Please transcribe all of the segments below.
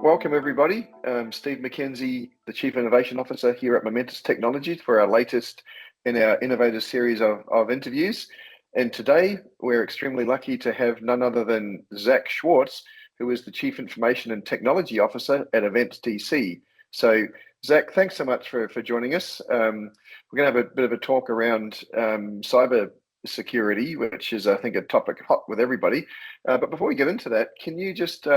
Welcome everybody. Steve McKenzie, the Chief Innovation Officer here at Momentus Technologies for our latest in our Innovator Series of interviews. And today we're extremely lucky to have none other than Zach Schwartz, who is the Chief Information and Technology Officer at Events DC. So Zach, thanks so much for joining us. We're going to have a bit of a talk around cyber security, which is, I think, a topic hot with everybody. But before we get into that, can you just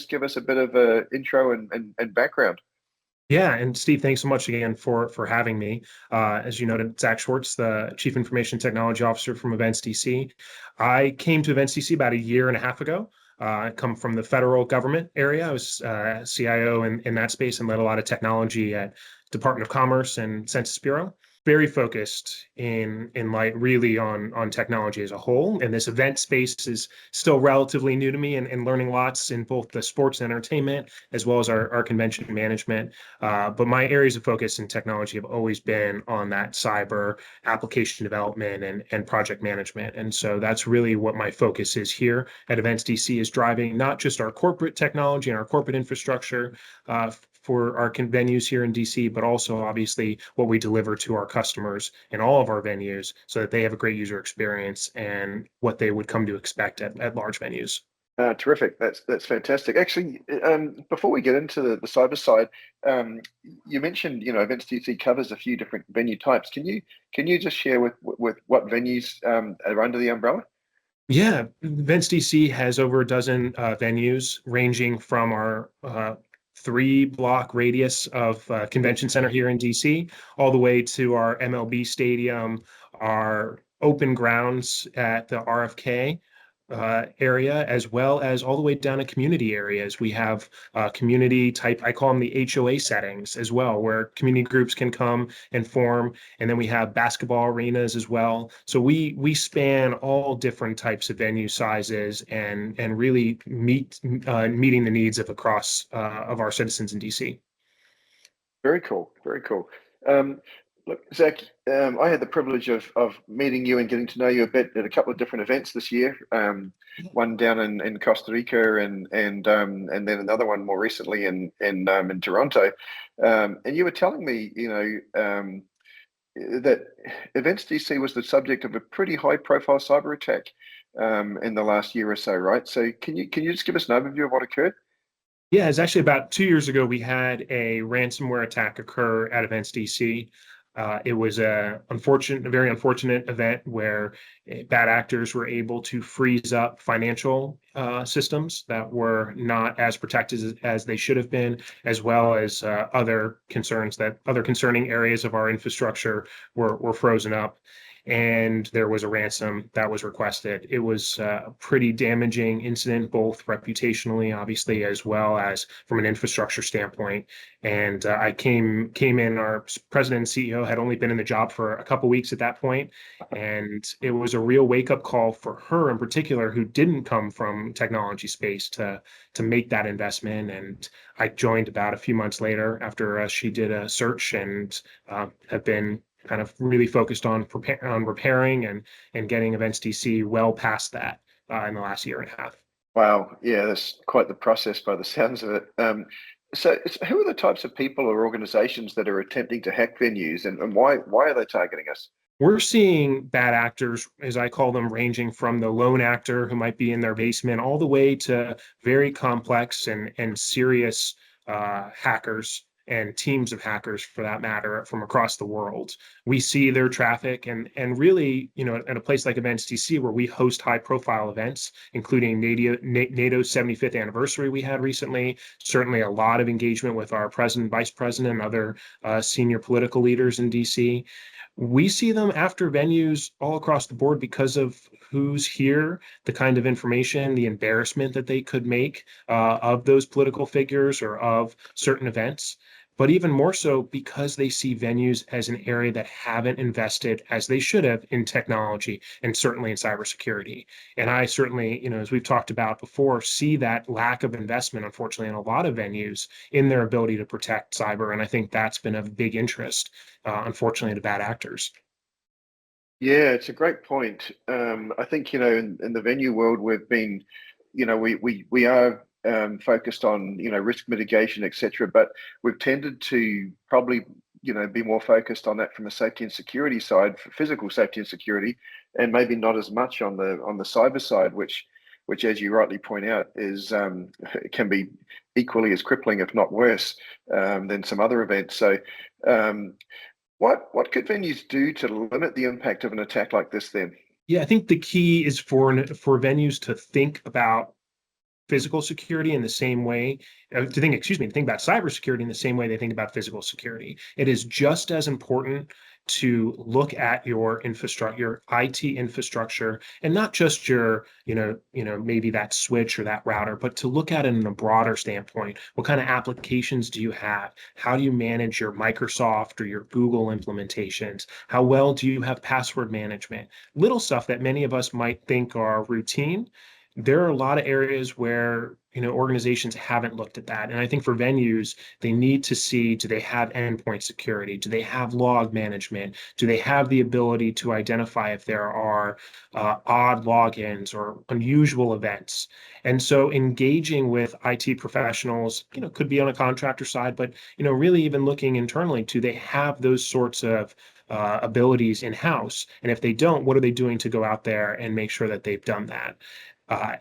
give us a bit of an intro and background? Yeah, and Steve, thanks so much again for having me. As you noted, Zach Schwartz, the Chief Information Technology Officer from Events DC. I came to Events DC about a year and a half ago. I come from the federal government area. I was CIO in that space and led a lot of technology at Department of Commerce and Census Bureau. Very focused in light really on technology as a whole. And this event space is still relatively new to me and learning lots in both the sports and entertainment as well as our convention management. But my areas of focus in technology have always been on that cyber application development and project management. And so that's really what my focus is here at Events DC, is driving not just our corporate technology and our corporate infrastructure for our venues here in DC, but also obviously what we deliver to our customers in all of our venues so that they have a great user experience and what they would come to expect at large venues. Terrific. That's fantastic. Actually, before we get into the cyber side, you mentioned Events DC covers a few different venue types. Can you just share with what venues are under the umbrella? Yeah, Events DC has over a dozen venues ranging from our 3-block radius of convention center here in DC, all the way to our MLB stadium, our open grounds at the RFK area, as well as all the way down to community areas. We have community type, I call them the HOA settings as well, where community groups can come and form. And then we have basketball arenas as well. So we span all different types of venue sizes and really meeting the needs of across of our citizens in DC. Very cool. Very cool. Look, Zach, I had the privilege of meeting you and getting to know you a bit at a couple of different events this year. One down in Costa Rica and then another one more recently in Toronto. And you were telling me, that Events DC was the subject of a pretty high-profile cyber attack in the last year or so, right? So can you just give us an overview of what occurred? Yeah, it's actually about 2 years ago, we had a ransomware attack occur at Events DC. It was a very unfortunate event where bad actors were able to freeze up financial systems that were not as protected as they should have been, as well as other concerning areas of our infrastructure were frozen up. And there was a ransom that was requested. It was a pretty damaging incident, both reputationally, obviously, as well as from an infrastructure standpoint. And I came in. Our president and CEO had only been in the job for a couple weeks at that point, and it was a real wake-up call for her in particular, who didn't come from technology space, to make that investment. And I joined about a few months later after she did a search, and have been kind of really focused on repairing and getting Events DC well past that in the last year and a half. Wow, yeah, that's quite the process by the sounds of it. So who are the types of people or organizations that are attempting to hack venues, and why are they targeting us? We're seeing bad actors, as I call them, ranging from the lone actor who might be in their basement all the way to very complex and serious hackers and teams of hackers, for that matter, from across the world. We see their traffic, and really, at a place like Events DC, where we host high profile events, including NATO's 75th anniversary we had recently, certainly a lot of engagement with our president, vice president, and other senior political leaders in DC. We see them after venues all across the board because of who's here, the kind of information, the embarrassment that they could make of those political figures or of certain events. But even more so because they see venues as an area that haven't invested as they should have in technology and certainly in cybersecurity. And I certainly, as we've talked about before, see that lack of investment, unfortunately, in a lot of venues in their ability to protect cyber. And I think that's been of big interest, unfortunately, to bad actors. Yeah, it's a great point. I think in the venue world we've been, we are focused on, risk mitigation, etc. But we've tended to probably, be more focused on that from a safety and security side, for physical safety and security, and maybe not as much on the cyber side, which, as you rightly point out, is can be equally as crippling, if not worse, than some other events. So, what could venues do to limit the impact of an attack like this then? Yeah, I think the key is for venues to think about physical security in the same way, to think, excuse me, to think about cybersecurity in the same way they think about physical security. It is just as important to look at your infrastructure, your IT infrastructure, and not just your, maybe that switch or that router, but to look at it in a broader standpoint. What kind of applications do you have? How do you manage your Microsoft or your Google implementations? How well do you have password management? Little stuff that many of us might think are routine. There are a lot of areas where organizations haven't looked at that, and I think for venues they need to see, do they have endpoint security, do they have log management, do they have the ability to identify if there are odd logins or unusual events. And so engaging with IT professionals could be on a contractor side, but really even looking internally, do they have those sorts of abilities in house, and if they don't, what are they doing to go out there and make sure that they've done that.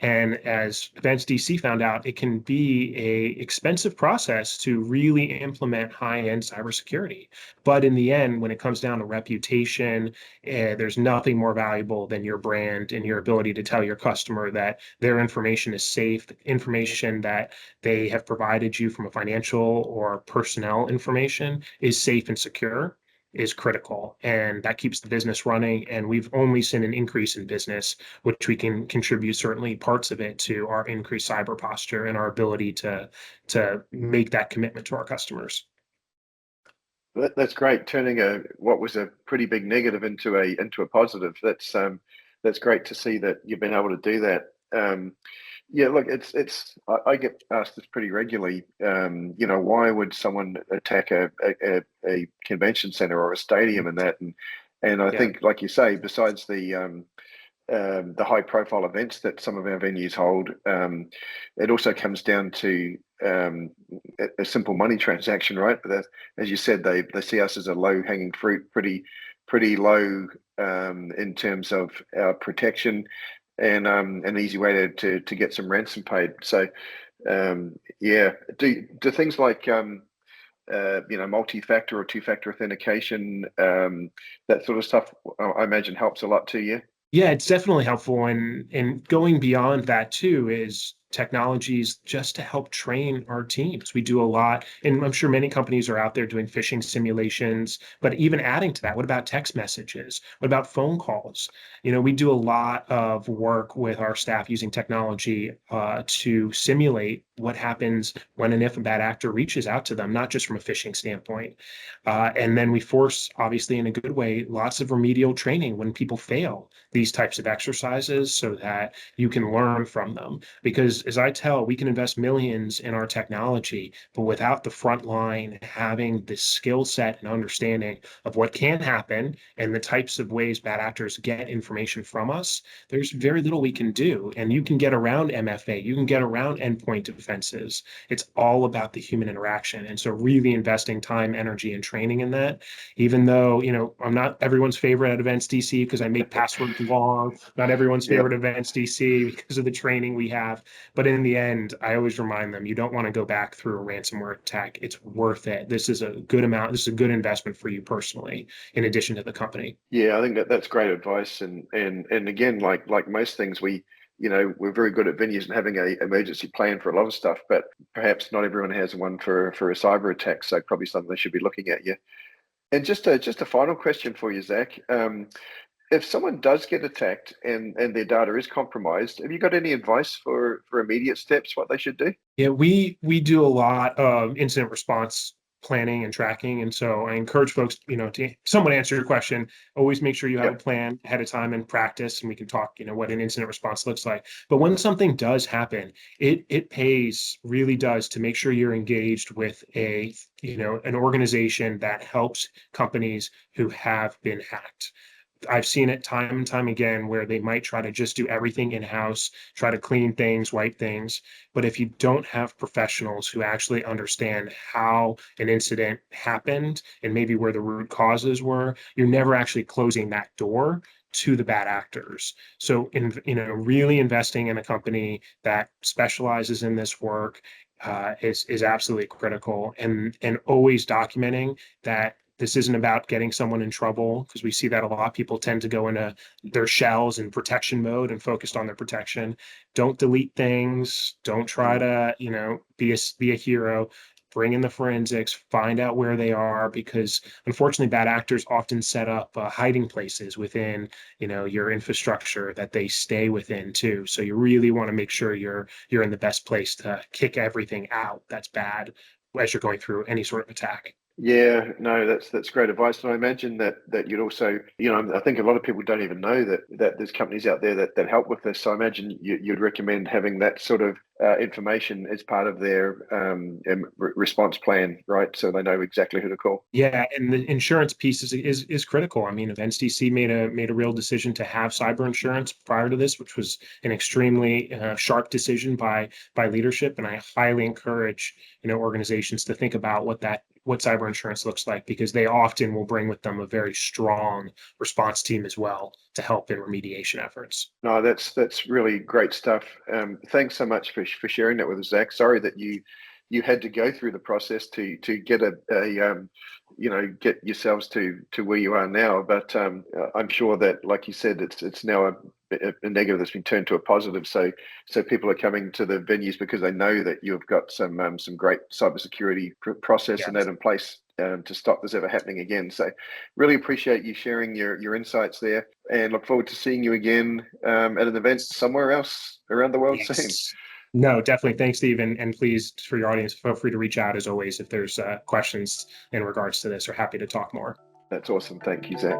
And as Events DC found out, it can be a expensive process to really implement high-end cybersecurity. But in the end, when it comes down to reputation, there's nothing more valuable than your brand and your ability to tell your customer that their information is safe, information that they have provided you from a financial or personnel information is safe and secure, is critical, and that keeps the business running. And we've only seen an increase in business, which we can contribute certainly parts of it to our increased cyber posture and our ability to make that commitment to our customers. That's great. Turning what was a pretty big negative into a positive. That's great to see that you've been able to do that. Yeah, look, I get asked this pretty regularly. Why would someone attack a convention center or a stadium and I think, like you say, besides the high profile events that some of our venues hold, it also comes down to a simple money transaction, right? As you said, they see us as a low hanging fruit, pretty low in terms of our protection, and an easy way to get some ransom paid. So yeah, do things like multi-factor or two-factor authentication, that sort of stuff, I imagine helps a lot to you. Yeah, it's definitely helpful. And going beyond that too is technologies just to help train our teams. We do a lot, and I'm sure many companies are out there doing phishing simulations, but even adding to that, what about text messages? What about phone calls? We do a lot of work with our staff using technology to simulate what happens when and if a bad actor reaches out to them, not just from a phishing standpoint. And then we force, obviously in a good way, lots of remedial training when people fail these types of exercises so that you can learn from them. Because as I tell, we can invest millions in our technology, but without the front line having the skill set and understanding of what can happen and the types of ways bad actors get information from us, there's very little we can do. And you can get around MFA, you can get around endpoint defenses. It's all about the human interaction. And so really investing time, energy, and training in that, even though, I'm not everyone's favorite at Events DC because I make passwords long, not everyone's favorite Events DC because of the training we have. But in the end, I always remind them, you don't want to go back through a ransomware attack. It's worth it. This is a good amount. This is a good investment for you personally, in addition to the company. Yeah, I think that's great advice. And again, like most things, we're very good at venues and having a emergency plan for a lot of stuff, but perhaps not everyone has one for a cyber attack. So probably something they should be looking at. Yeah. And just a final question for you, Zach. If someone does get attacked and their data is compromised, have you got any advice for immediate steps, what they should do? Yeah, we do a lot of incident response planning and tracking. And so I encourage folks, to somewhat answer your question, always make sure you have a plan ahead of time and practice, and we can talk, what an incident response looks like. But when something does happen, it pays, really does, to make sure you're engaged with an organization that helps companies who have been hacked. I've seen it time and time again where they might try to just do everything in-house, try to clean things, wipe things. But if you don't have professionals who actually understand how an incident happened and maybe where the root causes were, you're never actually closing that door to the bad actors. So really investing in a company that specializes in this work is absolutely critical, and always documenting that this isn't about getting someone in trouble, because we see that a lot. People tend to go into their shells in protection mode and focused on their protection. Don't delete things. Don't try to, be a hero. Bring in the forensics, find out where they are, because unfortunately, bad actors often set up hiding places within, your infrastructure that they stay within too. So you really want to make sure you're in the best place to kick everything out that's bad as you're going through any sort of attack. Yeah, no, that's great advice, and I imagine that you'd also, I think a lot of people don't even know that there's companies out there that help with this. So I imagine you'd recommend having that sort of information as part of their response plan, right? So they know exactly who to call. Yeah, and the insurance piece is critical. I mean, if NCC made a real decision to have cyber insurance prior to this, which was an extremely sharp decision by leadership, and I highly encourage organizations to think about what cyber insurance looks like, because they often will bring with them a very strong response team as well to help in remediation efforts. No, that's really great stuff. Thanks so much for sharing that with us, Zach. Sorry that you had to go through the process to get get yourselves to where you are now. But I'm sure that, like you said, it's now a negative that's been turned to a positive. So people are coming to the venues because they know that you've got some great cybersecurity process and Yes. that in place to stop this ever happening again. So really appreciate you sharing your insights there, and look forward to seeing you again at an event somewhere else around the world soon. Yes. No, definitely. Thanks, Steve. And please, for your audience, feel free to reach out as always if there's questions in regards to this, or happy to talk more. That's awesome. Thank you, Zach.